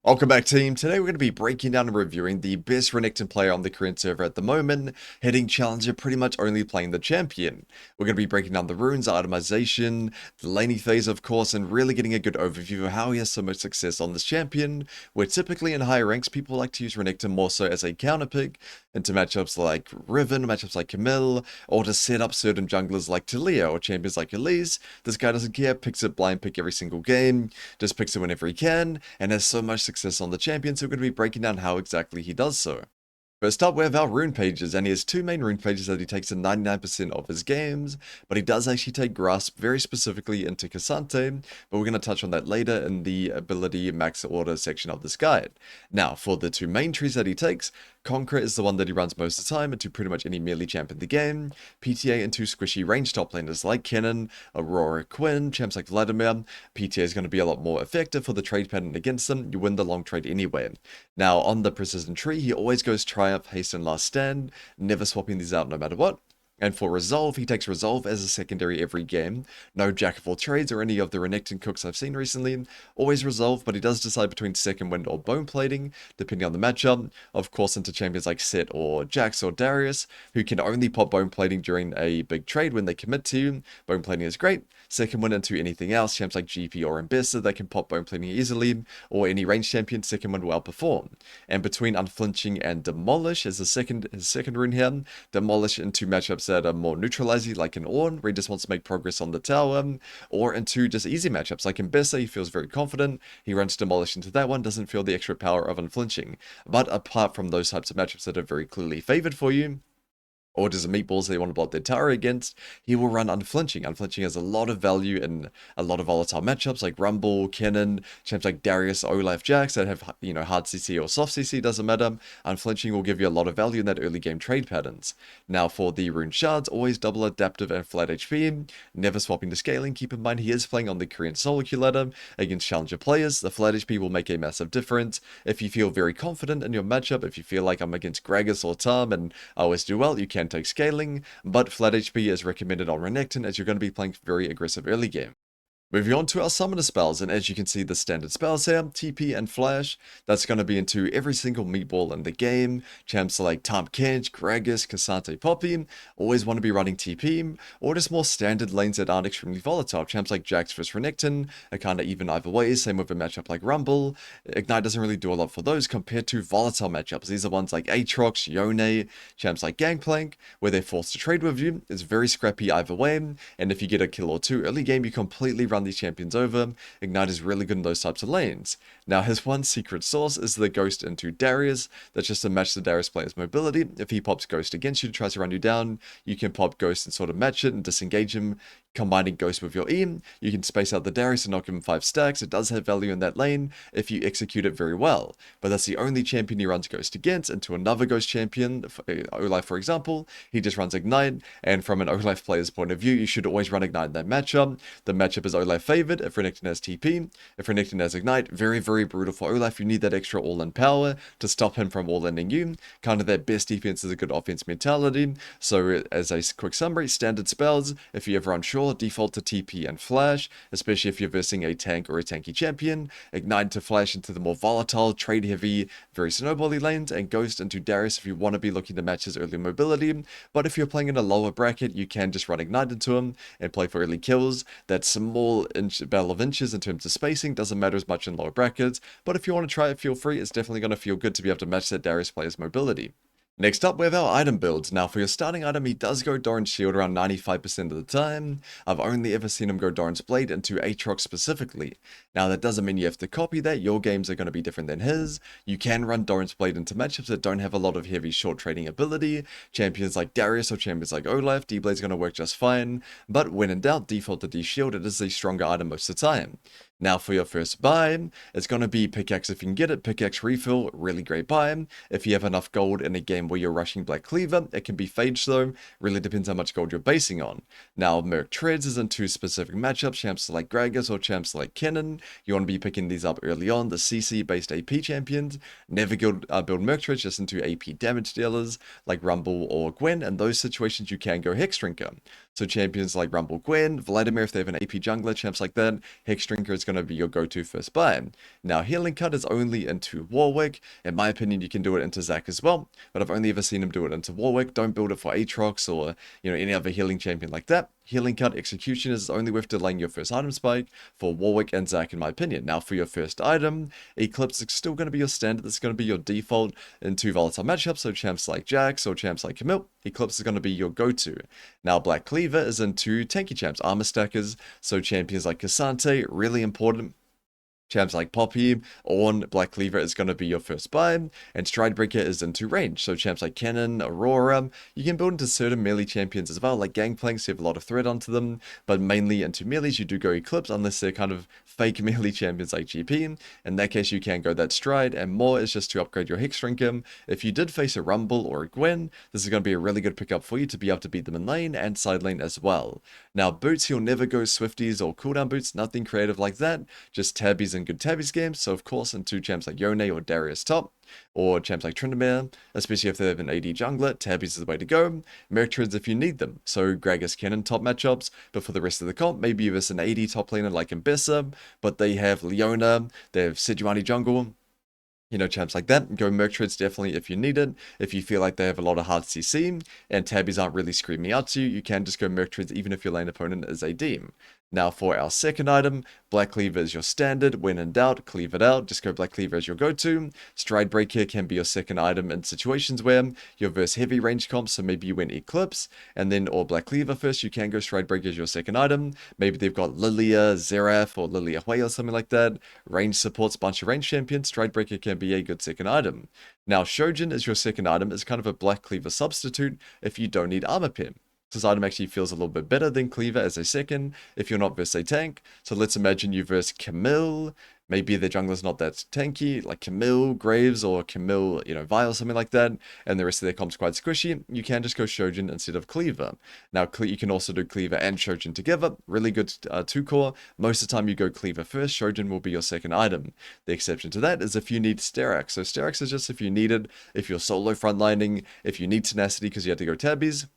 Welcome back, team. Today we're going to be breaking down and reviewing the best Renekton player on the Korean server at the moment, hitting Challenger pretty much only playing the champion. We're going to be breaking down the runes, itemization, the laning phase of course, and really getting a good overview of how he has so much success on this champion, where typically in higher ranks people like to use Renekton more so as a counter pick into matchups like Riven, matchups like Camille, or to set up certain junglers like Talia or champions like Elise. This guy doesn't care, picks it blind pick every single game, just picks it whenever he can, and has so much success on the champion, so we're going to be breaking down how exactly he does so. First up, we have our rune pages, and he has two main rune pages that he takes in 99% of his games, but he does actually take Grasp very specifically into Cassante, but we're going to touch on that later in the ability max order section of this guide. Now, for the two main trees that he takes, Conqueror is the one that he runs most of the time into pretty much any melee champ in the game, PTA into squishy range top laners like Kennen, Aurora, Quinn, champs like Vladimir. PTA is going to be a lot more effective for the trade pattern against them, you win the long trade anyway. Now, on the precision tree, he always goes Triumph, Haste, and Last Stand, never swapping these out no matter what. And for Resolve, he takes Resolve as a secondary every game. No Jack of all trades or any of the Renekton cooks I've seen recently. Always Resolve, but he does decide between Second Wind or Bone Plating, depending on the matchup. Of course, into champions like Set or Jax or Darius, who can only pop Bone Plating during a big trade when they commit to you. Bone Plating is great. Second Wind into anything else, champs like GP or Ambessa, they can pop Bone Plating easily, or any range champion, Second Wind will outperform. And between Unflinching and Demolish is his second rune here. Demolish into matchups that are more neutralizing, like an Ornn, where he just wants to make progress on the tower, or into just easy matchups, like in Bessa, he feels very confident, he runs Demolish into that one, doesn't feel the extra power of Unflinching. But apart from those types of matchups that are very clearly favored for you, or does a meatballs they want to block their tower against, he will run Unflinching. Unflinching has a lot of value in a lot of volatile matchups like Rumble, Kennen, champs like Darius, Olaf, Jax that have, hard CC or soft CC, doesn't matter. Unflinching will give you a lot of value in that early game trade patterns. Now for the rune shards, always double adaptive and flat HP, never swapping to scaling. Keep in mind he is playing on the Korean solo queue ladder against challenger players. The flat HP will make a massive difference. If you feel very confident in your matchup, if you feel like I'm against Gragas or Tom and I always do well, you can take scaling, but flat HP is recommended on Renekton as you're going to be playing very aggressive early game. Moving on to our summoner spells, and as you can see the standard spells here, TP and Flash, that's going to be into every single meatball in the game. Champs like Tahm Kench, Gragas, Cassante, Poppy, always want to be running TP, or just more standard lanes that aren't extremely volatile. Champs like Jax vs Renekton are kind of even either way, same with a matchup like Rumble. Ignite doesn't really do a lot for those compared to volatile matchups. These are ones like Aatrox, Yone, champs like Gangplank, where they're forced to trade with you. It's very scrappy either way, and if you get a kill or two early game, you completely run these champions over. Ignite is really good in those types of lanes. Now his one secret sauce is the Ghost into Darius. That's just to match the Darius player's mobility. If he pops Ghost against you, tries to run you down, you can pop Ghost and sort of match it and disengage him. Combining Ghost with your E, you can space out the Darius and knock him 5 stacks. It does have value in that lane if you execute it very well. But that's the only champion he runs Ghost against. Into another Ghost champion, Olaf for example, he just runs Ignite. And from an Olaf player's point of view, you should always run Ignite in that matchup. The matchup is Olaf favored if Renekton has TP. If Renekton has Ignite, very, very brutal for Olaf. You need that extra all-in power to stop him from all-inning you. Kind of that best defense is a good offense mentality. So as a quick summary, standard spells, if you're ever unsure, default to TP and Flash, especially if you're versing a tank or a tanky champion. Ignite to Flash into the more volatile, trade heavy, very snowbally lanes, and Ghost into Darius if you want to be looking to match his early mobility. But if you're playing in a lower bracket, you can just run Ignite into him and play for early kills. That small battle of inches in terms of spacing doesn't matter as much in lower brackets, but if you want to try it, feel free. It's definitely going to feel good to be able to match that Darius player's mobility. Next up, we have our item builds. Now, for your starting item, he does go Doran's Shield around 95% of the time. I've only ever seen him go Doran's Blade into Aatrox specifically. Now, that doesn't mean you have to copy that. Your games are going to be different than his. You can run Doran's Blade into matchups that don't have a lot of heavy short trading ability. Champions like Darius or champions like Olaf, D-Blade's going to work just fine. But when in doubt, default to D-Shield. It is a stronger item most of the time. Now for your first buy, it's going to be Pickaxe if you can get it. Pickaxe refill, really great buy. If you have enough gold in a game where you're rushing Black Cleaver, it can be Phage though. Really depends how much gold you're basing on. Now Merc Treads is in two specific matchups, champs like Gragas or champs like Kennen. You want to be picking these up early on. The CC based AP champions. Never build Merc Treads just into AP damage dealers like Rumble or Gwen. In those situations you can go Hex Drinker. So champions like Rumble Gwen, Vladimir if they have an AP jungler, champs like that, Hex Drinker is going to be your go-to first buy. Now Healing Cut is only into Warwick. In my opinion, you can do it into Zac as well, but I've only ever seen him do it into Warwick. Don't build it for Aatrox or any other healing champion like that. Healing Cut Execution is only worth delaying your first item spike for Warwick and Zac in my opinion. Now for your first item, Eclipse is still going to be your standard. This is going to be your default in 2 volatile matchups, so champs like Jax or champs like Camille, Eclipse is going to be your go-to. Now Black Cleaver is into tanky champs, armor stackers, so champions like Cassante, really important. Champs like Poppy, Ornn, Black Cleaver is going to be your first buy, and Stridebreaker is into range, so champs like Cannon, Aurora, you can build into certain melee champions as well, like Gangplanks, you have a lot of threat onto them, but mainly into melees you do go Eclipse, unless they're kind of fake melee champions like GP, in that case you can go that Stride, and more is just to upgrade your Hex Drinker. If you did face a Rumble or a Gwen, this is going to be a really good pickup for you to be able to beat them in lane and side lane as well. Now boots, you'll never go Swifties or cooldown boots, nothing creative like that, just tabbies and good tabbies games, so of course into champs like Yone or Darius top, or champs like Tryndamere, especially if they have an AD jungler, tabbies is the way to go. Merctrids if you need them, so Gragas Cannon top matchups, but for the rest of the comp, maybe there's an AD top laner like Mbessa, but they have Leona, they have Sejuani jungle, champs like that. Go Merctrids definitely if you need it. If you feel like they have a lot of hard CC and tabbies aren't really screaming out to you, you can just go Merctrids even if your lane opponent is AD. Now for our second item, Black Cleaver is your standard. When in doubt, cleave it out. Just go Black Cleaver as your go-to. Stridebreaker can be your second item in situations where you're versus heavy range comps, so maybe you win Eclipse, and then or Black Cleaver first, you can go Stridebreaker as your second item. Maybe they've got Lilia, Xerath, or Lilia Hui or something like that. Range supports a bunch of range champions. Stridebreaker can be a good second item. Now Shojin is your second item, is kind of a Black Cleaver substitute if you don't need armor pen. This item actually feels a little bit better than Cleaver as a second if you're not versus a tank. So let's imagine you versus Camille. Maybe the jungler's not that tanky, like Camille, Graves, or Camille, Vi or something like that, and the rest of their comp's quite squishy. You can just go Shojin instead of Cleaver. Now, you can also do Cleaver and Shojin together. Really good 2-core. Most of the time you go Cleaver first, Shojin will be your second item. The exception to that is if you need Sterak's. So Sterak's is just if you need it, if you're solo frontlining, if you need tenacity because you have to go tabbies,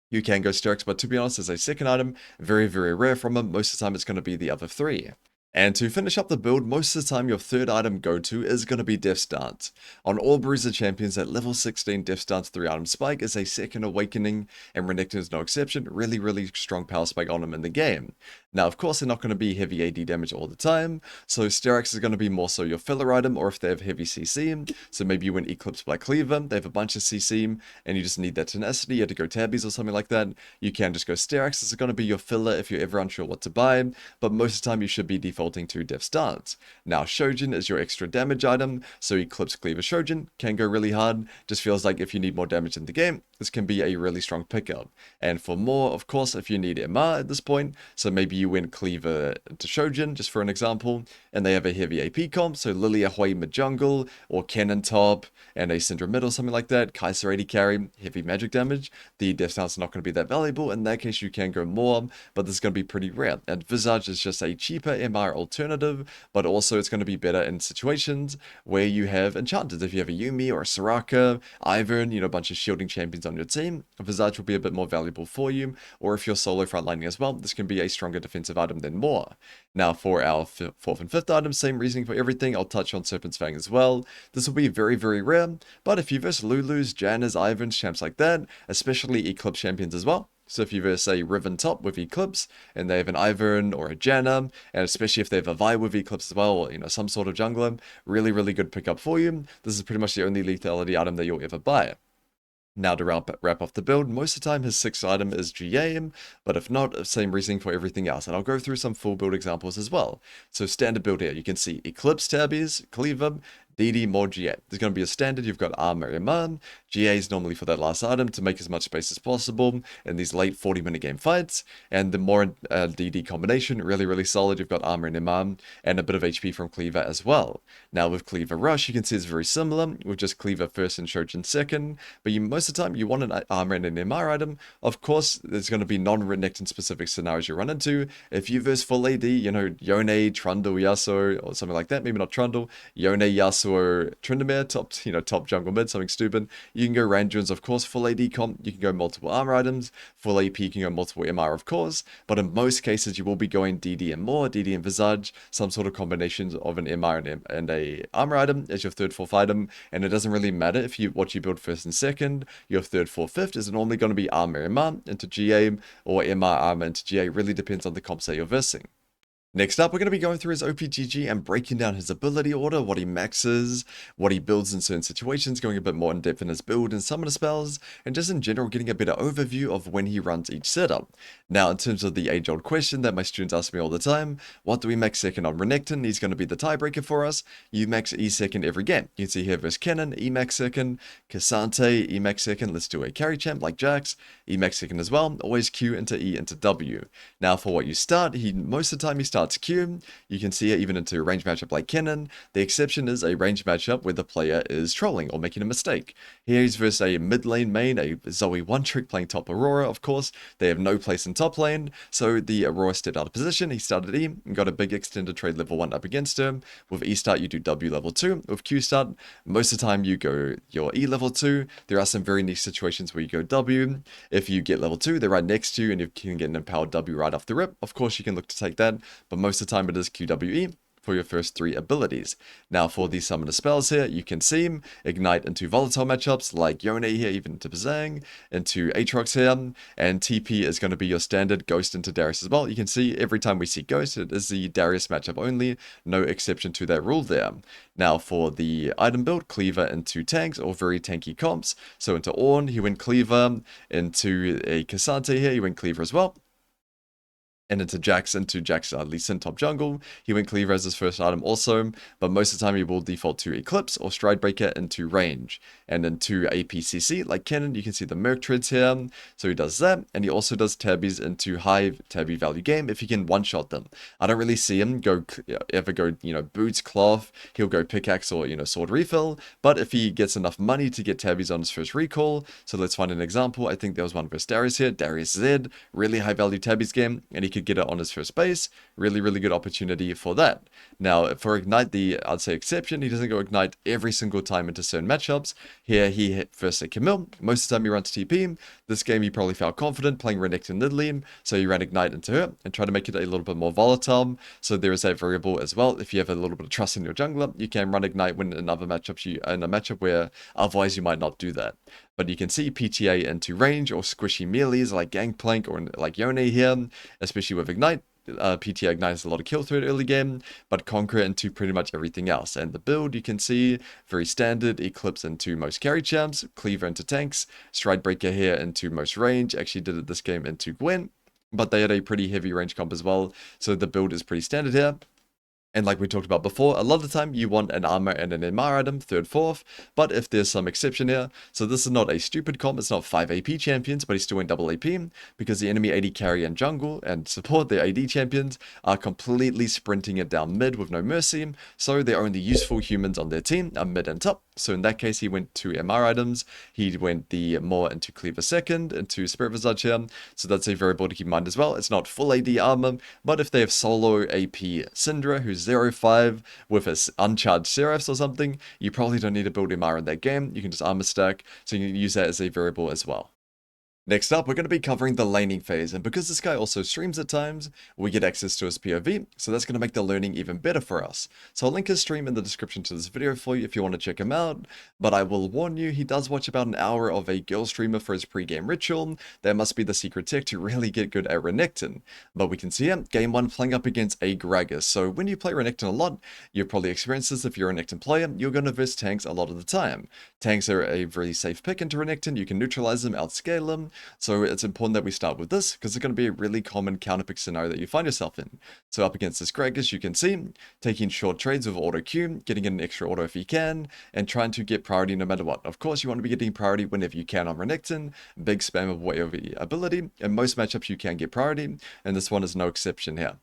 you can go Sterak's, but to be honest, as a second item, very, very rare from him. Most of the time, it's going to be the other 3. And to finish up the build, most of the time your third item go-to is going to be Death Stance. On all Bruiser champions at level 16, Death Stance 3 item spike is a second awakening, and Renekton is no exception. Really, really strong power spike on him in the game. Now, of course, they're not going to be heavy AD damage all the time, so Sterak's is going to be more so your filler item, or if they have heavy CC, so maybe you win Eclipse Black Cleaver, they have a bunch of CC, and you just need that tenacity, you have to go tabbies or something like that, you can just go Sterak's. This is going to be your filler if you're ever unsure what to buy, but most of the time you should be defaulting to Death Stance. Now, Shojin is your extra damage item, so Eclipse Cleaver Shojin can go really hard, just feels like if you need more damage in the game, this can be a really strong pickup. And for more, of course, if you need MR at this point, so maybe you win Cleaver to Shojin, just for an example, and they have a heavy AP comp, so Lilia Hui mid jungle, or Cannon top, and a Syndra mid or something like that, Kai'Sa AD carry, heavy magic damage, the Death Stance is not going to be that valuable. In that case, you can go more, but this is going to be pretty rare. And Visage is just a cheaper MR alternative, but also it's going to be better in situations where you have enchanters. If you have a Yuumi or a Soraka, Ivern, a bunch of shielding champions on your team, Visage will be a bit more valuable for you, or if you're solo frontlining as well, this can be a stronger defensive item than more. Now for our fourth and fifth item, same reasoning for everything. I'll touch on Serpent's Fang as well. This will be very, very rare, but if you verse Lulu's, Janna's, Ivan's, champs like that, especially Eclipse champions as well. So if you verse a Riven top with Eclipse, and they have an Ivern or a Janna, and especially if they have a Vi with Eclipse as well, or some sort of jungler, really, really good pickup for you. This is pretty much the only lethality item that you'll ever buy. Now to wrap off the build, most of the time his sixth item is GA, but if not, same reasoning for everything else, and I'll go through some full build examples as well. So standard build here, you can see Eclipse tabbies, Cleaver, DD, more GA. There's going to be a standard, you've got Armor MR, GA is normally for that last item to make as much space as possible in these late 40-minute game fights, and the more DD combination, really, really solid. You've got Armor and MR, and a bit of HP from Cleaver as well. Now with Cleaver Rush, you can see it's very similar, with just Cleaver first and Shojin second, but most of the time you want an Armor and an MR item. Of course, there's going to be non-Renekton specific scenarios you run into. If you verse full AD, Yone, Trundle, Yasuo, or something like that, maybe not Trundle, Yone, Yasuo, Yasuo Tryndamere, top jungle mid, something stupid. You can go Rangers, of course, full AD comp. You can go multiple armor items. Full AP, you can go multiple MR, of course. But in most cases, you will be going DD and more, DD and Visage, some sort of combinations of an MR and a armor item as your third, fourth item. And it doesn't really matter if what you build first and second. Your third, fourth, fifth is normally going to be armor MR into GA or MR armor into GA. Really depends on the comps that you're versing. Next up, we're going to be going through his OPGG and breaking down his ability order, what he maxes, what he builds in certain situations, going a bit more in depth in his build and some of the spells, and just in general getting a better overview of when he runs each setup. Now, in terms of the age-old question that my students ask me all the time, what do we max second on Renekton? He's going to be the tiebreaker for us. You max E second every game. You can see here versus Kennen, E max second, Cassante, E max second. Let's do a carry champ like Jax, E max second as well. Always Q into E into W. Now, for what you start, most of the time he starts Q. You can see it even into a range matchup like Kennen. The exception is a range matchup where the player is trolling or making a mistake. Here he's versus a mid lane main, a Zoe one-trick playing top Aurora, of course. They have no place in top lane, so the Aurora stepped out of position. He started E and got a big extended trade level 1 up against him. With E start, you do W level 2. With Q start, most of the time you go your E level 2. There are some very niche situations where you go W. If you get level 2, they're right next to you and you can get an empowered W right off the rip. Of course, you can look to take that, but most of the time it is QWE for your first 3 abilities. Now for the summoner spells here, you can see him ignite into volatile matchups like Yone here, even into Bazang, into Aatrox here, and TP is going to be your standard Ghost into Darius as well. You can see every time we see Ghost, it is the Darius matchup only, no exception to that rule there. Now for the item build, Cleaver into tanks or very tanky comps. So into Ornn, he went Cleaver, into a Cassante here, he went Cleaver as well. And into Jax Lee Sin top jungle. He went Cleaver as his first item also, but most of the time he will default to Eclipse or Stridebreaker into range. And into APCC, like Kennen, you can see the Merc Treads here. So he does that, and he also does Tabbies into high Tabby value game if he can one-shot them. I don't really see him ever go, Boots, Cloth, he'll go Pickaxe or, Sword Refill, but if he gets enough money to get Tabbies on his first recall, so let's find an example. I think there was one versus Darius here, Darius Z, really high value Tabbies game, and he could get it on his first base. Really, really good opportunity for that. Now, for Ignite, I'd say exception, he doesn't go Ignite every single time into certain matchups. Here, he hit first a Camille. Most of the time, he runs TP. This game, he probably felt confident playing Renekton mid-lane, so he ran Ignite into her and tried to make it a little bit more volatile. So there is that variable as well. If you have a little bit of trust in your jungler, you can run Ignite when in other matchups, in a matchup where otherwise you might not do that. But you can see PTA into range or squishy melees like Gangplank or like Yone here, especially with Ignite. PTA ignites a lot of kill threat early game, but Conquer into pretty much everything else. And the build, you can see, very standard, Eclipse into most carry champs, Cleaver into tanks, Stridebreaker here into most range, actually did it this game into Gwen, but they had a pretty heavy range comp as well, so the build is pretty standard here. And like we talked about before, a lot of the time you want an armor and an MR item, third, fourth, but if there's some exception here, so this is not a stupid comp, it's not 5 AP champions, but he's still in double AP, because the enemy AD carry and jungle and support, their AD champions, are completely sprinting it down mid with no mercy, so their only useful humans on their team are mid and top. So in that case, he went to MR items, he went more into Cleaver second, into Spirit Visage here, so that's a variable to keep in mind as well. It's not full AD armor, but if they have solo AP Syndra, who's 0-5 with his uncharged Seraphs or something, you probably don't need to build MR in that game, you can just armor stack, so you can use that as a variable as well. Next up, we're going to be covering the laning phase, and because this guy also streams at times, we get access to his POV, so that's going to make the learning even better for us. So I'll link his stream in the description to this video for you if you want to check him out, but I will warn you, he does watch about an hour of a girl streamer for his pre-game ritual. That must be the secret tech to really get good at Renekton. But we can see him, game 1 playing up against a Gragas, so when you play Renekton a lot, you've probably experienced this if you're a Renekton player, you're going to verse tanks a lot of the time. Tanks are a very safe pick into Renekton, you can neutralize them, outscale them. So it's important that we start with this, because it's going to be a really common counterpick scenario that you find yourself in. So up against this Gragas, you can see, taking short trades with auto Q, getting an extra auto if you can, and trying to get priority no matter what. Of course, you want to be getting priority whenever you can on Renekton, big spam of whatever ability, and most matchups you can get priority, and this one is no exception here.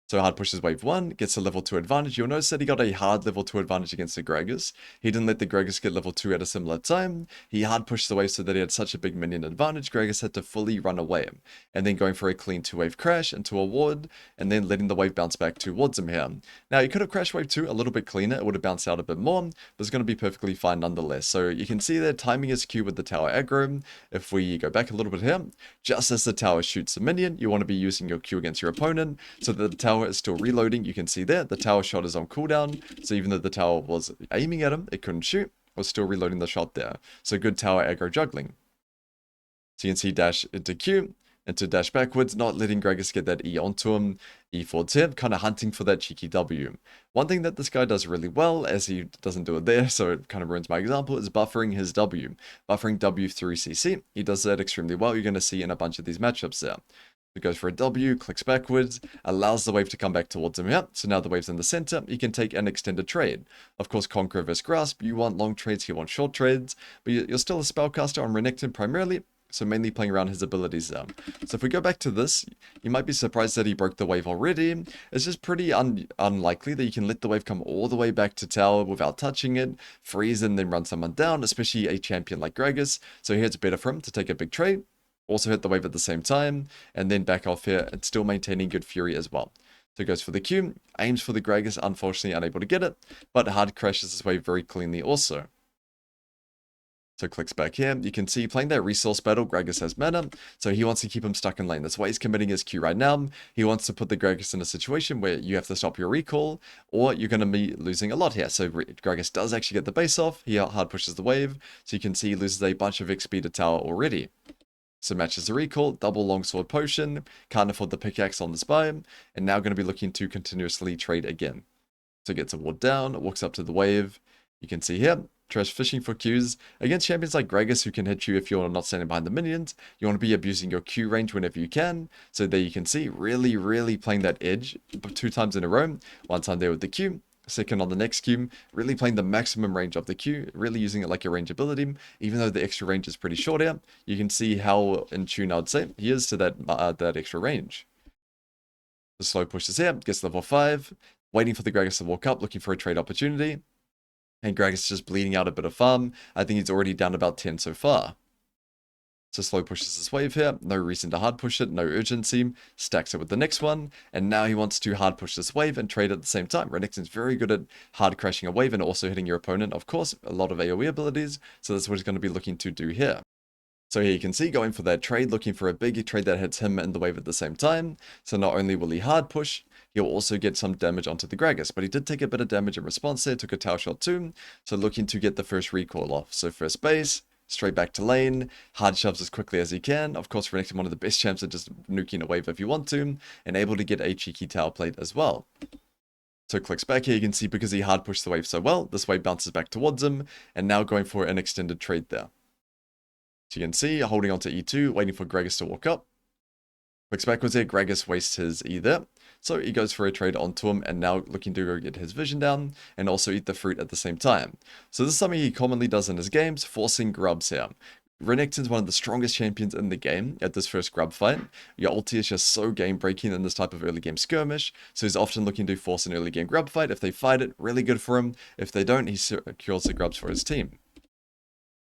So hard pushes wave 1, gets a level 2 advantage. You'll notice that he got a hard level 2 advantage against the Gragas. He didn't let the Gragas get level 2 at a similar time. He hard pushed the wave so that he had such a big minion advantage. Gragas had to fully run away. And then going for a clean 2-wave crash into a ward, and then letting the wave bounce back towards him here. Now, he could have crashed wave 2 a little bit cleaner. It would have bounced out a bit more, but it's going to be perfectly fine nonetheless. So you can see there, timing his Q with the tower aggro. If we go back a little bit here, just as the tower shoots a minion, you want to be using your Q against your opponent so that the tower is still reloading. You can see there, the tower shot is on cooldown. So even though the tower was aiming at him, it couldn't shoot. It was still reloading the shot there. So good tower aggro juggling. So you can see dash into Q, into dash backwards, not letting Gragas get that E onto him. E forwards here, kind of hunting for that cheeky W. One thing that this guy does really well, as he doesn't do it there, so it kind of ruins my example, is buffering his W. Buffering W through CC. He does that extremely well. You're going to see in a bunch of these matchups there. It goes for a W, clicks backwards, allows the wave to come back towards him here. So now the wave's in the center, he can take an extended trade. Of course, Conqueror versus Grasp, you want long trades, he wants short trades, but you're still a spellcaster on Renekton primarily, so mainly playing around his abilities there. So if we go back to this, you might be surprised that he broke the wave already. It's just pretty unlikely that you can let the wave come all the way back to tower without touching it, freeze and then run someone down, especially a champion like Gragas. So here it's better for him to take a big trade, also hit the wave at the same time, and then back off here and still maintaining good fury as well. So it goes for the Q, aims for the Gragas, unfortunately unable to get it, but hard crashes this wave very cleanly also. So clicks back here, you can see playing that resource battle, Gragas has mana, so he wants to keep him stuck in lane. That's why he's committing his Q right now. He wants to put the Gragas in a situation where you have to stop your recall, or you're going to be losing a lot here. So Gragas does actually get the base off, he hard pushes the wave, so you can see he loses a bunch of XP to tower already. So matches the recall, double longsword potion, can't afford the pickaxe on the spy, and now going to be looking to continuously trade again. So gets a ward down, walks up to the wave, you can see here, trash fishing for Qs. Against champions like Gragas who can hit you if you're not standing behind the minions, you want to be abusing your Q range whenever you can. So there you can see, really playing that edge 2 times in a row. One time there with the Q, second on the next Q, really playing the maximum range of the Q, really using it like a range ability, even though the extra range is pretty short here. You can see how in tune I would say he is to that extra range. The slow pushes here, gets level 5, waiting for the Gragas to walk up, looking for a trade opportunity. And Gragas is just bleeding out a bit of farm. I think he's already down about 10 so far. So slow pushes this wave here. No reason to hard push it, no urgency. Stacks it with the next one. And now he wants to hard push this wave and trade at the same time. Renekton's very good at hard crashing a wave and also hitting your opponent. Of course, a lot of AoE abilities. So that's what he's going to be looking to do here. So here you can see going for that trade, looking for a big trade that hits him and the wave at the same time. So not only will he hard push, he'll also get some damage onto the Gragas. But he did take a bit of damage in response there, took a tower shot too. So looking to get the first recall off. So first base, straight back to lane, hard shoves as quickly as he can. Of course, Renekton, one of the best champs at just nuking a wave if you want to, and able to get a cheeky tower plate as well. So clicks back here, you can see because he hard pushed the wave so well, this wave bounces back towards him, and now going for an extended trade there. So you can see, holding on to E2, waiting for Gragas to walk up. Clicks backwards here, Gragas wastes his E there. So he goes for a trade onto him, and now looking to go get his vision down, and also eat the fruit at the same time. So this is something he commonly does in his games, forcing grubs here. Renekton's one of the strongest champions in the game at this first grub fight. Your ulti is just so game-breaking in this type of early game skirmish, so he's often looking to force an early game grub fight. If they fight it, really good for him. If they don't, he secures the grubs for his team.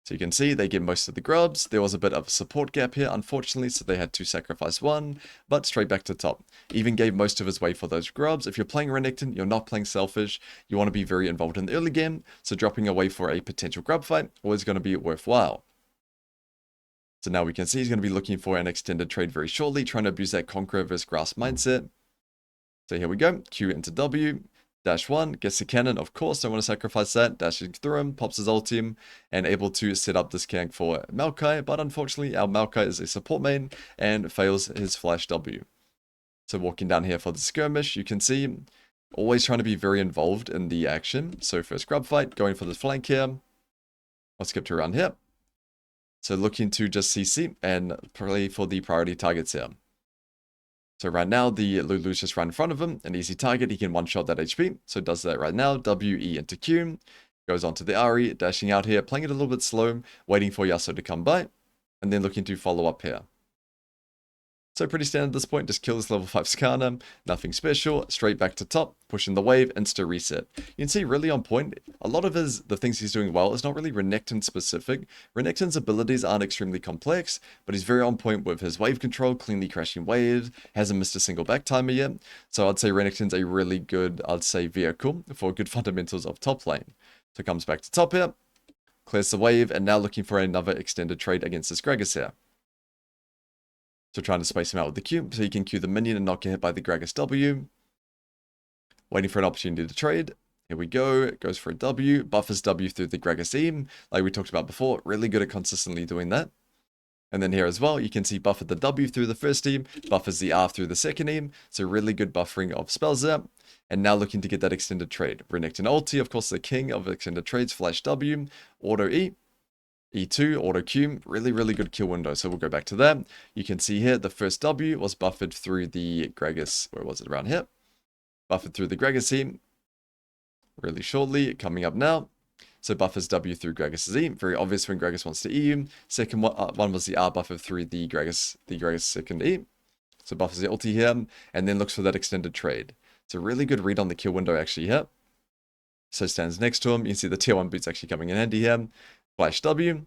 So you can see they get most of the grubs. There was a bit of a support gap here, unfortunately, so they had to sacrifice one, but straight back to top. Even gave most of his way for those grubs. If you're playing Renekton, you're not playing selfish. You want to be very involved in the early game, so dropping away for a potential grub fight always going to be worthwhile. So now we can see he's going to be looking for an extended trade very shortly, trying to abuse that Conqueror versus Grasp mindset. So here we go, Q into W. Dash 1, gets the cannon, of course, don't want to sacrifice that, dashing through him, pops his ulti, and able to set up this gank for Maokai, but unfortunately our Maokai is a support main, and fails his flash W. So walking down here for the skirmish, you can see, always trying to be very involved in the action. So first grub fight, going for this flank here, I'll skip to around here. So looking to just CC, and play for the priority targets here. So right now, the Lulu's just right in front of him, an easy target, he can one-shot that HP, so does that right now, W, E into Q, goes on to the Ari, dashing out here, playing it a little bit slow, waiting for Yasuo to come by, and then looking to follow up here. So pretty standard at this point, just kill this level 5 Skarner, nothing special, straight back to top, pushing the wave, insta reset. You can see really on point, a lot of the things he's doing well is not really Renekton specific. Renekton's abilities aren't extremely complex, but he's very on point with his wave control, cleanly crashing waves, hasn't missed a single back timer yet. So I'd say Renekton's a really good, I'd say, vehicle for good fundamentals of top lane. So comes back to top here, clears the wave, and now looking for another extended trade against this Gragas here. So trying to space him out with the Q, so he can Q the minion and not get hit by the Gragas W. Waiting for an opportunity to trade. Here we go, it goes for a W, buffers W through the Gragas E, like we talked about before, really good at consistently doing that. And then here as well, you can see buffered the W through the first team, buffers the R through the second team, so really good buffering of spells there. And now looking to get that extended trade. Renekton ulti, of course the king of extended trades, flash W, auto E, E2, auto Q, really good kill window. So we'll go back to that. You can see here, the first W was buffered through the Gragas, where was it, around here? Buffered through the Gragas E, really shortly, coming up now. So buffers W through Gragas' E, very obvious when Gragas wants to EU. Second one was the R buffer through the Gragas second E. So buffers the ulti here, and then looks for that extended trade. It's a really good read on the kill window actually here. So stands next to him, you can see the tier 1 boots actually coming in handy here. Flash W,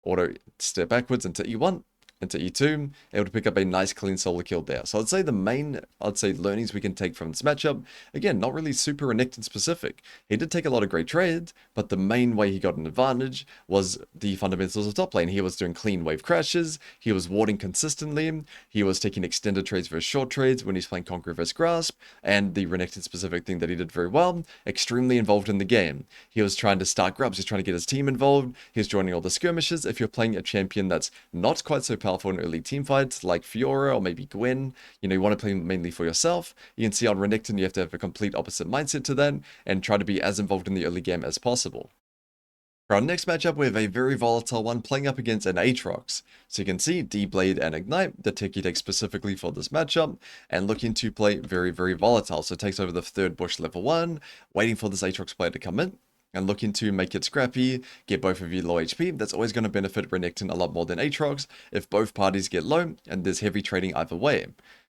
auto step backwards into E1, into E2, able to pick up a nice clean solo kill there. So I'd say the main, learnings we can take from this matchup, again, not really super Renekton specific. He did take a lot of great trades, but the main way he got an advantage was the fundamentals of top lane. He was doing clean wave crashes, he was warding consistently, he was taking extended trades versus short trades when he's playing Conqueror vs Grasp, and the Renekton specific thing that he did very well, extremely involved in the game. He was trying to start grubs, he's trying to get his team involved, he's joining all the skirmishes. If you're playing a champion that's not quite so powerful in early team fights, like Fiora or maybe Gwen, you want to play mainly for yourself, you can see on Renekton you have to have a complete opposite mindset to that, and try to be as involved in the early game as possible. For our next matchup, we have a very volatile one playing up against an Aatrox. So you can see D-Blade and Ignite, the tech he takes specifically for this matchup, and looking to play very volatile. So it takes over the third bush level 1, waiting for this Aatrox player to come in, and looking to make it scrappy, get both of you low HP. That's always going to benefit Renekton a lot more than Aatrox if both parties get low and there's heavy trading either way.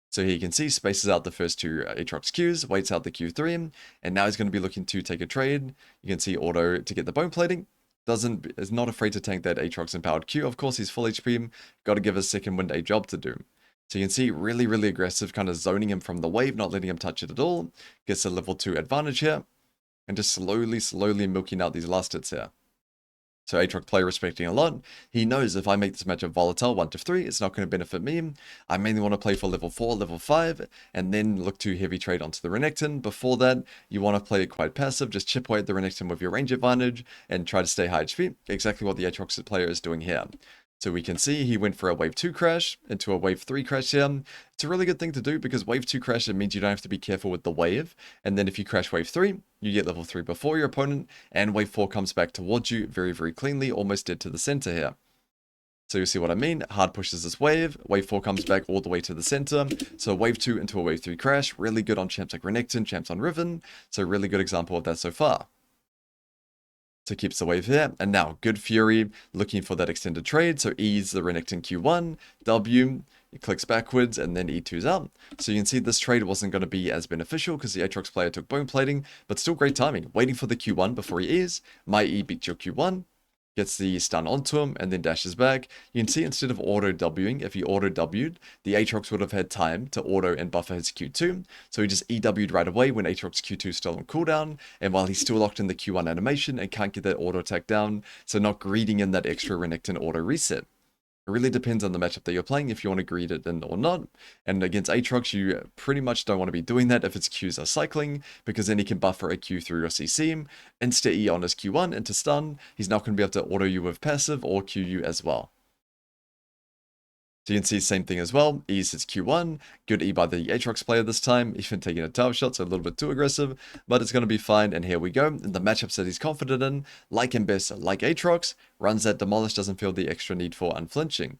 So here you can see, spaces out the first two Aatrox Qs, waits out the Q3, and now he's going to be looking to take a trade. You can see auto to get the bone plating. Is not afraid to tank that Aatrox empowered Q. Of course, he's full HP, got to give his second wind a job to do. So you can see, really aggressive, kind of zoning him from the wave, not letting him touch it at all. Gets a level 2 advantage here. And just slowly milking out these last hits here. So Aatrox player respecting a lot. He knows if I make this matchup volatile 1 to 3, it's not going to benefit me. I mainly want to play for level 4, level 5, and then look to heavy trade onto the Renekton. Before that, you want to play it quite passive, just chip away at the Renekton with your range advantage, and try to stay high HP. Exactly what the Aatrox player is doing here. So we can see he went for a wave 2 crash into a wave 3 crash here. It's a really good thing to do because wave 2 crash, it means you don't have to be careful with the wave. And then if you crash wave 3, you get level 3 before your opponent, and wave 4 comes back towards you very cleanly, almost dead to the center here. So you see what I mean? Hard pushes this wave 4 comes back all the way to the center. So wave 2 into a wave 3 crash, really good on champs like Renekton, champs on Riven. So really good example of that so far. So keeps the wave here, and now good Fury looking for that extended trade. So E's the Renekton Q1, W, it clicks backwards, and then E2's out. So you can see this trade wasn't going to be as beneficial because the Aatrox player took bone plating, but still great timing. Waiting for the Q1 before he E's. My E beats your Q1. Gets the stun onto him and then dashes back. You can see instead of auto W'ing, if he auto W'd, the Aatrox would have had time to auto and buffer his Q2. So he just EW'd right away when Aatrox Q2 is still on cooldown, and while he's still locked in the Q1 animation and can't get that auto attack down, so not greeting in that extra Renekton auto reset. It really depends on the matchup that you're playing, if you want to greed it in or not. And against Aatrox, you pretty much don't want to be doing that if its Qs are cycling, because then he can buffer a Q through your CC, insta-E on his Q1 into stun. He's not going to be able to auto you with passive or Q you as well. So you can see same thing as well. E's his Q1. Good E by the Aatrox player this time. Even taking a tower shot, so a little bit too aggressive. But it's going to be fine, and here we go. And the matchups that he's confident in, like Mbess, like Aatrox, runs that Demolish, doesn't feel the extra need for unflinching.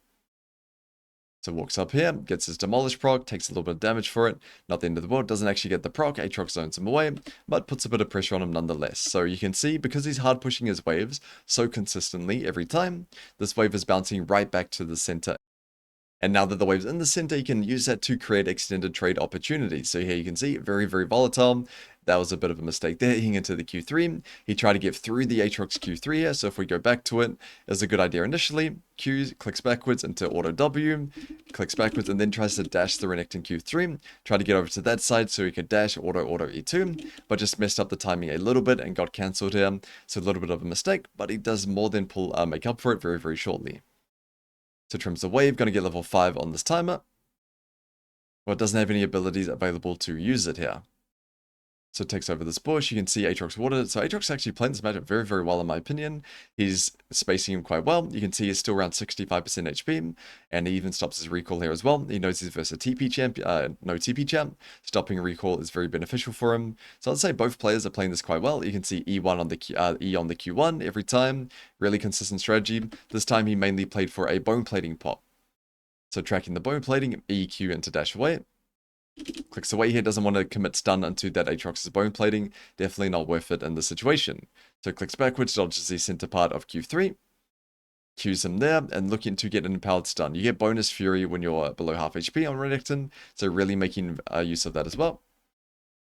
So walks up here, gets his Demolish proc, takes a little bit of damage for it. Not the end of the world, doesn't actually get the proc. Aatrox zones him away, but puts a bit of pressure on him nonetheless. So you can see, because he's hard pushing his waves so consistently every time, this wave is bouncing right back to the center. And now that the wave's in the center, you can use that to create extended trade opportunities. So here you can see, very, very volatile. That was a bit of a mistake there, hitting into the Q3. He tried to get through the Aatrox Q3 here, so if we go back to it, it was a good idea initially. Q clicks backwards into auto W, clicks backwards, and then tries to dash the Renekton Q3. Try to get over to that side so he could dash auto E2, but just messed up the timing a little bit and got cancelled here. So a little bit of a mistake, but he does more than make up for it very, very shortly. So trims the wave, going to get level 5 on this timer. Well, it doesn't have any abilities available to use it here. So it takes over this bush. You can see Aatrox water. So Aatrox actually playing this matchup very, very well in my opinion. He's spacing him quite well. You can see he's still around 65% HP. And he even stops his recall here as well. He knows he's versus a TP champ, no TP champ. Stopping recall is very beneficial for him. So I'd say both players are playing this quite well. You can see E1 on the E on the Q1 every time. Really consistent strategy. This time he mainly played for a bone plating pop. So tracking the bone plating, EQ into dash away. Clicks away here, doesn't want to commit stun onto that Aatrox's bone plating. Definitely not worth it in this situation. So clicks backwards, dodges the center part of Q3. Qs him there, and looking to get an empowered stun. You get bonus fury when you're below half HP on Renekton, so really making use of that as well.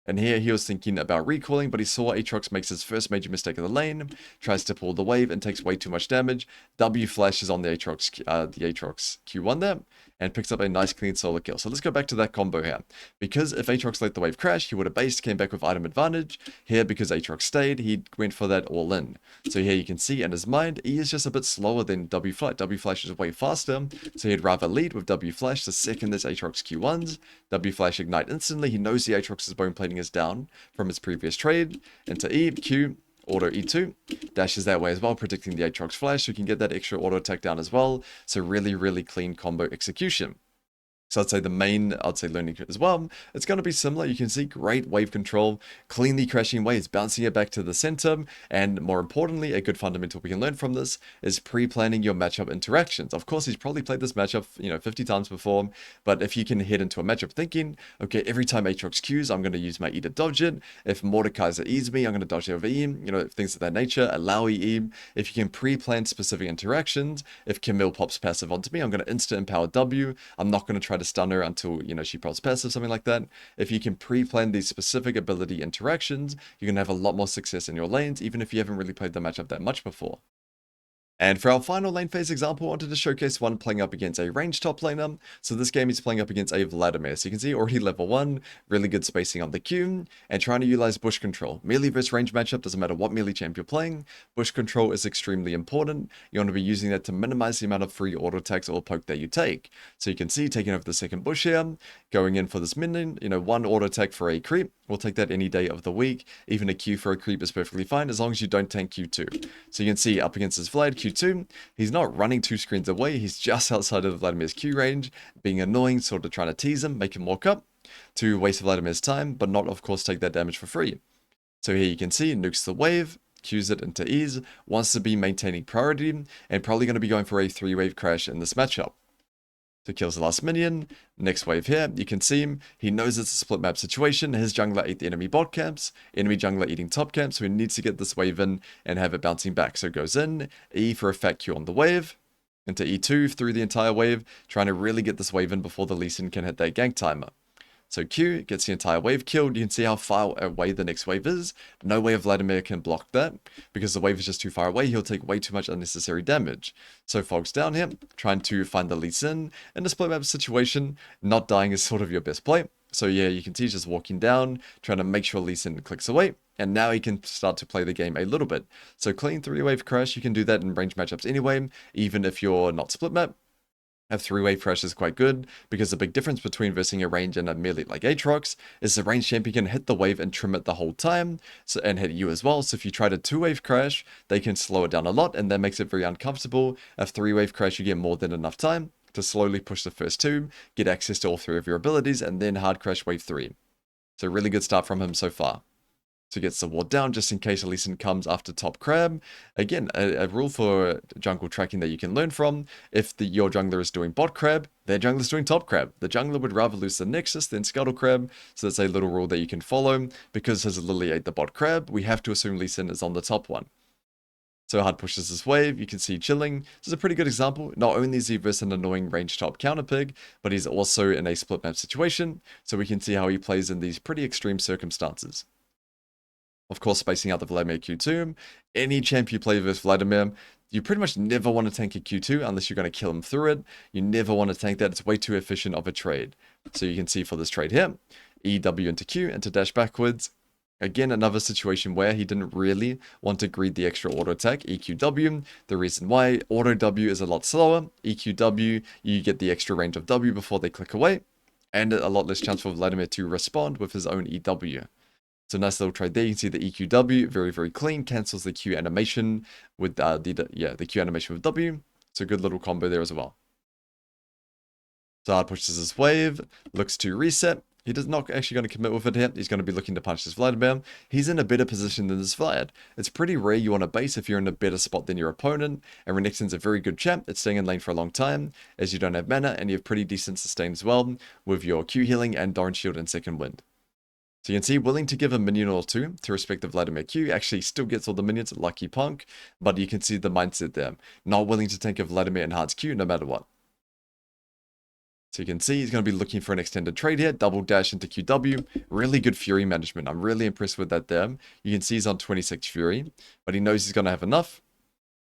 And here he was thinking about recalling, but he saw Aatrox makes his first major mistake of the lane, tries to pull the wave and takes way too much damage. W flashes on the Aatrox Q1 there, and picks up a nice clean solo kill. So let's go back to that combo here. Because if Aatrox let the wave crash, he would have based, came back with item advantage. Here, because Aatrox stayed, he went for that all in. So here you can see in his mind, E is just a bit slower than W Flash. W Flash is way faster, so he'd rather lead with W Flash the second this Aatrox Q1s. W Flash ignite instantly. He knows the Aatrox's bone plating is down from his previous trade. Into E, Q, auto E2, dashes that way as well, predicting the Aatrox flash, so you can get that extra auto attack down as well. So really, really clean combo execution. So I'd say the main, learning as well, it's going to be similar. You can see great wave control, cleanly crashing waves, bouncing it back to the center, and more importantly, a good fundamental we can learn from this is pre-planning your matchup interactions. Of course, he's probably played this matchup, 50 times before, but if you can head into a matchup thinking, okay, every time Aatrox Qs, I'm going to use my E to dodge it. If Mordekaiser E's me, I'm going to dodge it over E, things of that nature, allow E. If you can pre-plan specific interactions, if Camille pops passive onto me, I'm going to instant empower W. I'm not going to try to stun her until she pops passive, something like that. If you can pre-plan these specific ability interactions, you're going to have a lot more success in your lanes, even if you haven't really played the matchup that much before. And for our final lane phase example, I wanted to showcase one playing up against a ranged top laner. So this game is playing up against a Vladimir. So you can see already level 1, really good spacing on the Q, and trying to utilize bush control. Melee versus range matchup, doesn't matter what melee champ you're playing, bush control is extremely important. You want to be using that to minimize the amount of free auto attacks or poke that you take. So you can see taking over the second bush here, going in for this minion, one auto attack for a creep. We'll take that any day of the week. Even a Q for a creep is perfectly fine as long as you don't tank Q2. So you can see up against his Vlad Q2, he's not running 2 screens away. He's just outside of Vladimir's Q range, being annoying, sort of trying to tease him, make him walk up to waste Vladimir's time, but not, of course, take that damage for free. So here you can see, nukes the wave, Qs it into ease, wants to be maintaining priority, and probably going to be going for a 3-wave crash in this matchup. So kills the last minion. Next wave here, you can see him. He knows it's a split map situation. His jungler ate the enemy bot camps, enemy jungler eating top camps, so he needs to get this wave in and have it bouncing back. So it goes in, E for a fat Q on the wave, into E2 through the entire wave, trying to really get this wave in before the Lee Sin can hit that gank timer. So Q gets the entire wave killed. You can see how far away the next wave is. No way Vladimir can block that because the wave is just too far away. He'll take way too much unnecessary damage. So Fog's down here, trying to find the Lee Sin. In a split map situation, not dying is sort of your best play. So yeah, you can see he's just walking down, trying to make sure Lee Sin clicks away. And now he can start to play the game a little bit. So clean 3-wave crash, you can do that in range matchups anyway, even if you're not split map. Have 3-wave crash is quite good, because the big difference between versing a range and a melee like Aatrox is the range champion can hit the wave and trim it the whole time, and hit you as well. So if you try to 2-wave crash, they can slow it down a lot, and that makes it very uncomfortable. A 3-wave crash, you get more than enough time to slowly push the first 2, get access to all 3 of your abilities, and then hard crash wave 3. So really good start from him so far. So gets the ward down just in case Lee Sin comes after top crab. Again, a rule for jungle tracking that you can learn from. If your jungler is doing bot crab, their jungler is doing top crab. The jungler would rather lose the Nexus than scuttle crab. So that's a little rule that you can follow. Because his Lily ate the bot crab, we have to assume Lee Sin is on the top one. So hard pushes this wave, you can see chilling. This is a pretty good example. Not only is he versus an annoying range top counter pig, but he's also in a split map situation, so we can see how he plays in these pretty extreme circumstances. Of course, spacing out the Vladimir Q2. Any champ you play versus Vladimir, you pretty much never want to tank a Q2 unless you're going to kill him through it. You never want to tank that. It's way too efficient of a trade. So you can see for this trade here, EW into Q, into dash backwards. Again, another situation where he didn't really want to greed the extra auto attack, EQW. The reason why, auto W is a lot slower. EQW, you get the extra range of W before they click away, and a lot less chance for Vladimir to respond with his own EW. So nice little trade there. You can see the EQW, very, very clean, cancels the Q animation with the Q animation with W. So good little combo there as well. So hard pushes his wave, looks to reset. He does not actually going to commit with it here. He's going to be looking to punch this Vladimir. He's in a better position than this Vlad. It's pretty rare you want to base if you're in a better spot than your opponent. And Renekton's a very good champ. It's staying in lane for a long time, as you don't have mana, and you have pretty decent sustain as well, with your Q healing and Doran Shield and Second Wind. So you can see, willing to give a minion or two to respect the Vladimir Q. Actually still gets all the minions, lucky punk. But you can see the mindset there. Not willing to tank a Vladimir enhanced Q no matter what. So you can see he's going to be looking for an extended trade here. Double dash into QW. Really good Fury management. I'm really impressed with that there. You can see he's on 26 Fury. But he knows he's going to have enough.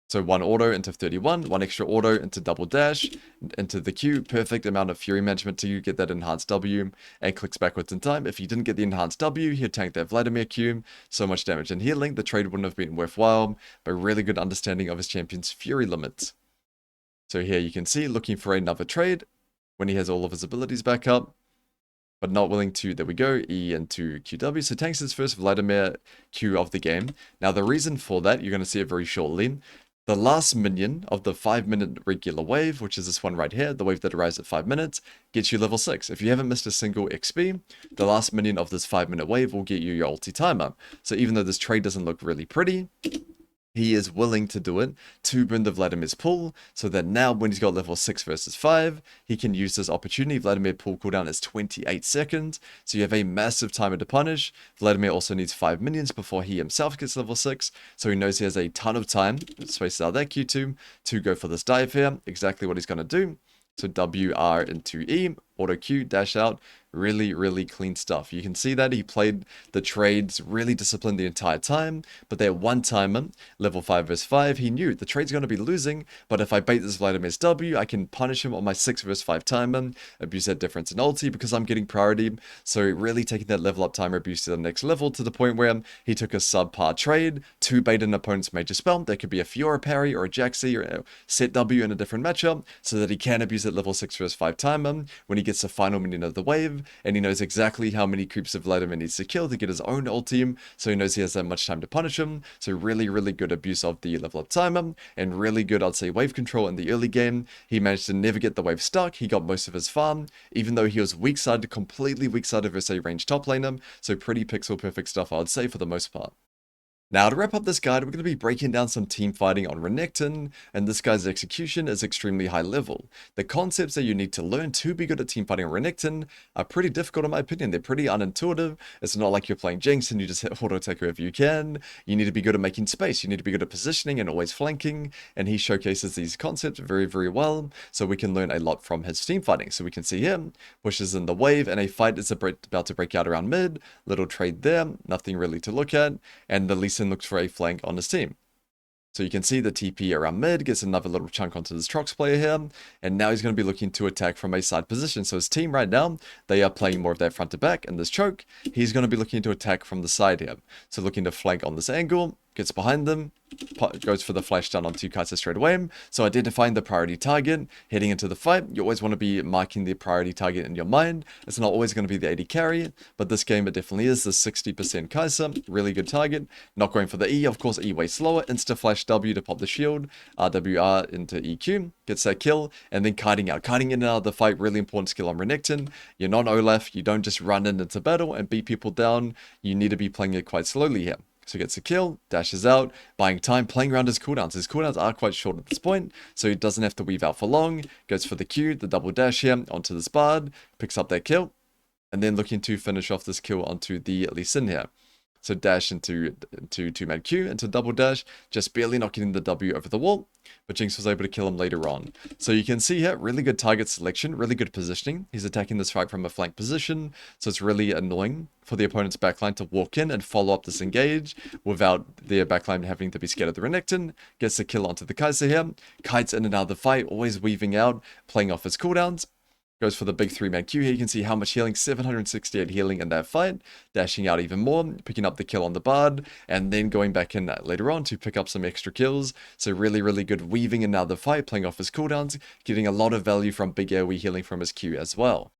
So one auto into 31. One extra auto into double dash. Into the Q. Perfect amount of Fury management to get that enhanced W. And clicks backwards in time. If he didn't get the enhanced W, he'd tank that Vladimir Q. So much damage and healing. The trade wouldn't have been worthwhile. But really good understanding of his champion's Fury limits. So here you can see looking for another trade. When he has all of his abilities back up, but not willing to, there we go, E into QW. So tanks his first Vladimir Q of the game. Now the reason for that, you're going to see it very shortly. The last minion of the 5-minute regular wave, which is this one right here, the wave that arrives at 5 minutes, gets you level 6. If you haven't missed a single XP, the last minion of this 5-minute wave will get you your ulti timer. So even though this trade doesn't look really pretty, he is willing to do it to burn the Vladimir's pull, so that now when he's got level 6 versus 5, he can use this opportunity. Vladimir pull cooldown is 28 seconds, so you have a massive timer to punish. Vladimir also needs 5 minions before he himself gets level 6, so he knows he has a ton of time, spaces out that Q2, to go for this dive here. Exactly what he's going to do. So WR into E, auto Q, dash out. Really, really clean stuff. You can see that he played the trades really disciplined the entire time, but that one timer, level 5 versus 5, he knew the trade's going to be losing, but if I bait this Vladimir's W, I can punish him on my 6 versus 5 timer, abuse that difference in ulti because I'm getting priority. So really taking that level up timer abuse to the next level, to the point where he took a subpar trade to bait an opponent's major spell. There could be a Fiora parry or a Jaxi or a set W in a different matchup, so that he can abuse that level 6 versus 5 timer when he gets the final minion of the wave. And he knows exactly how many creeps of Vladimir needs to kill to get his own ulti, so he knows he has that much time to punish him. So really, really good abuse of the level up timer, and really good, I'd say, wave control in the early game. He managed to never get the wave stuck. He got most of his farm, even though he was weak-sided, completely weak-sided versus a ranged top laner. So pretty pixel perfect stuff, I would say, for the most part. Now, to wrap up this guide, we're going to be breaking down some team fighting on Renekton, and this guy's execution is extremely high level. The concepts that you need to learn to be good at team fighting on Renekton are pretty difficult in my opinion. They're pretty unintuitive. It's not like you're playing Jinx and you just hit auto attack whoever you can. You need to be good at making space. You need to be good at positioning and always flanking, and he showcases these concepts very, very well, so we can learn a lot from his team fighting. So we can see him, pushes in the wave, and a fight is about to break out around mid. Little trade there, nothing really to look at, and the Lee Sin looks for a flank on his team. So you can see the TP around mid, gets another little chunk onto this Trox player here, and now he's going to be looking to attack from a side position. So his team right now, they are playing more of that front to back, and this choke, he's going to be looking to attack from the side here. So looking to flank on this angle, gets behind them, goes for the flash down onto Kai'Sa straight away. So identifying the priority target, heading into the fight, you always want to be marking the priority target in your mind. It's not always going to be the AD carry, but this game it definitely is the 60% Kai'Sa, really good target. Not going for the E, of course, E way slower, insta flash W to pop the shield, RWR into EQ, gets that kill, and then kiting out. Kiting in and out of the fight, really important skill on Renekton. You're not Olaf, you don't just run into battle and beat people down, you need to be playing it quite slowly here. So he gets a kill, dashes out, buying time, playing around his cooldowns. His cooldowns are quite short at this point, so he doesn't have to weave out for long. Goes for the Q, the double dash here, onto this Bard, picks up that kill, and then looking to finish off this kill onto the Lee Sin here. So dash into 2-man Q, into double dash, just barely not getting the W over the wall, but Jinx was able to kill him later on. So you can see here, really good target selection, really good positioning. He's attacking this fight from a flank position, so it's really annoying for the opponent's backline to walk in and follow up this engage without their backline having to be scared of the Renekton. Gets the kill onto the Kai'Sa here, kites in and out of the fight, always weaving out, playing off his cooldowns. Goes for the big 3-man Q here. You can see how much healing, 768 healing in that fight. Dashing out even more, picking up the kill on the Bard, and then going back in later on to pick up some extra kills. So really, really good weaving in now the fight, playing off his cooldowns, getting a lot of value from big AoE healing from his Q as well.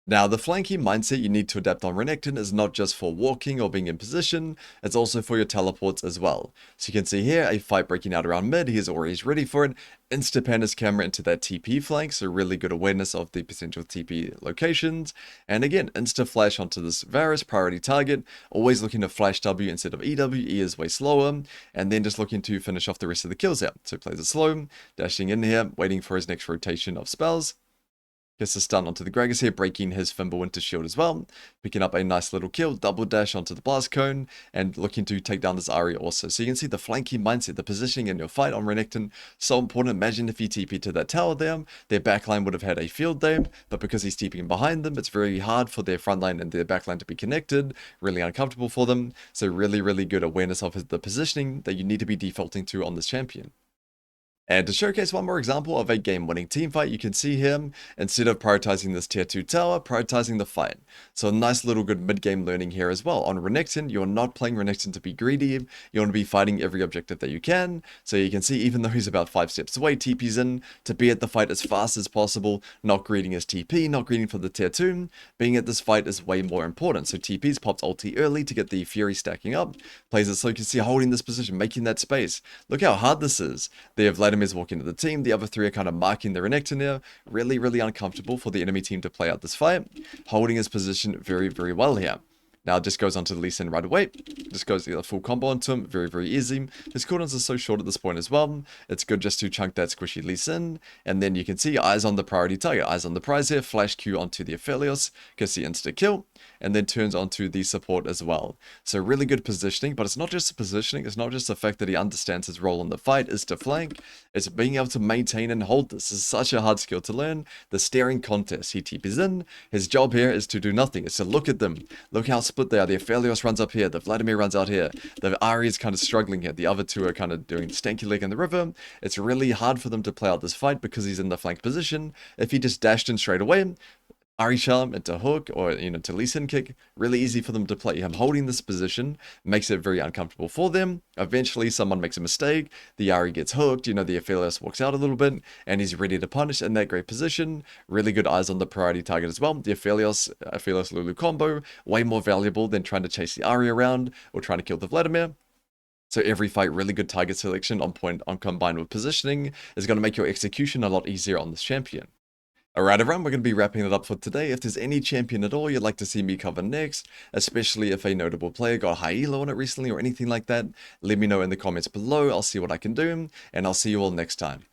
Now, the flanking mindset you need to adapt on Renekton is not just for walking or being in position, it's also for your teleports as well. So you can see here, a fight breaking out around mid, he is already ready for it, insta-pan his camera into that TP flank, so really good awareness of the potential TP locations, and again, insta-flash onto this Varus priority target, always looking to flash W instead of EW, E is way slower, and then just looking to finish off the rest of the kills out. So plays it slow, dashing in here, waiting for his next rotation of spells. Gets a stun onto the Gragas here, breaking his Fimbulwinter shield as well. Picking up a nice little kill, double dash onto the Blast Cone, and looking to take down this Ahri also. So you can see the flanking mindset, the positioning in your fight on Renekton, so important. Imagine if you TP to that tower there, their backline would have had a field there, but because he's TPing behind them, it's very hard for their frontline and their backline to be connected, really uncomfortable for them. So really, really good awareness of the positioning that you need to be defaulting to on this champion. And to showcase one more example of a game-winning teamfight, you can see him, instead of prioritizing this tier 2 tower, prioritizing the fight. So a nice little good mid-game learning here as well. On Renekton, you're not playing Renekton to be greedy, you want to be fighting every objective that you can. So you can see, even though he's about 5 steps away, TP's in, to be at the fight as fast as possible, not greeting his TP, not greeting for the tier 2. Being at this fight is way more important. So TP's popped ulti early to get the Fury stacking up, plays it so you can see holding this position, making that space. Look how hard this is. They have let him is walking to the team. The other three are kind of marking the Renekton here. Really, really uncomfortable for the enemy team to play out this fight. Holding his position very, very well here. Now it just goes on to the Lee Sin right away. Just goes the full combo onto him. Very, very easy. His cooldowns are so short at this point as well. It's good just to chunk that squishy Lee Sin. And then you can see eyes on the priority target. Eyes on the prize here. Flash Q onto the Aphelios. Gets the insta kill. And then turns onto the support as well. So really good positioning. But it's not just the positioning. It's not just the fact that he understands his role in the fight is to flank. It's being able to maintain and hold this. This is such a hard skill to learn. The staring contest. He TPs in. His job here is to do nothing. It's to look at them. Look how split they are. The Aphelios runs up here. The Vladimir runs out here. The Ahri is kind of struggling here. The other two are kind of doing stanky leg in the river. It's really hard for them to play out this fight because he's in the flank position. If he just dashed in straight away, Ahri charm into hook or, to Lee Sin kick, really easy for them to play. Him holding this position makes it very uncomfortable for them. Eventually, someone makes a mistake. The Ahri gets hooked. The Aphelios walks out a little bit and he's ready to punish in that great position. Really good eyes on the priority target as well. The Aphelios Lulu combo, way more valuable than trying to chase the Ahri around or trying to kill the Vladimir. So every fight, really good target selection on point, combined with positioning, is going to make your execution a lot easier on this champion. Alright everyone, we're going to be wrapping it up for today. If there's any champion at all you'd like to see me cover next, especially if a notable player got high elo on it recently or anything like that, let me know in the comments below. I'll see what I can do, and I'll see you all next time.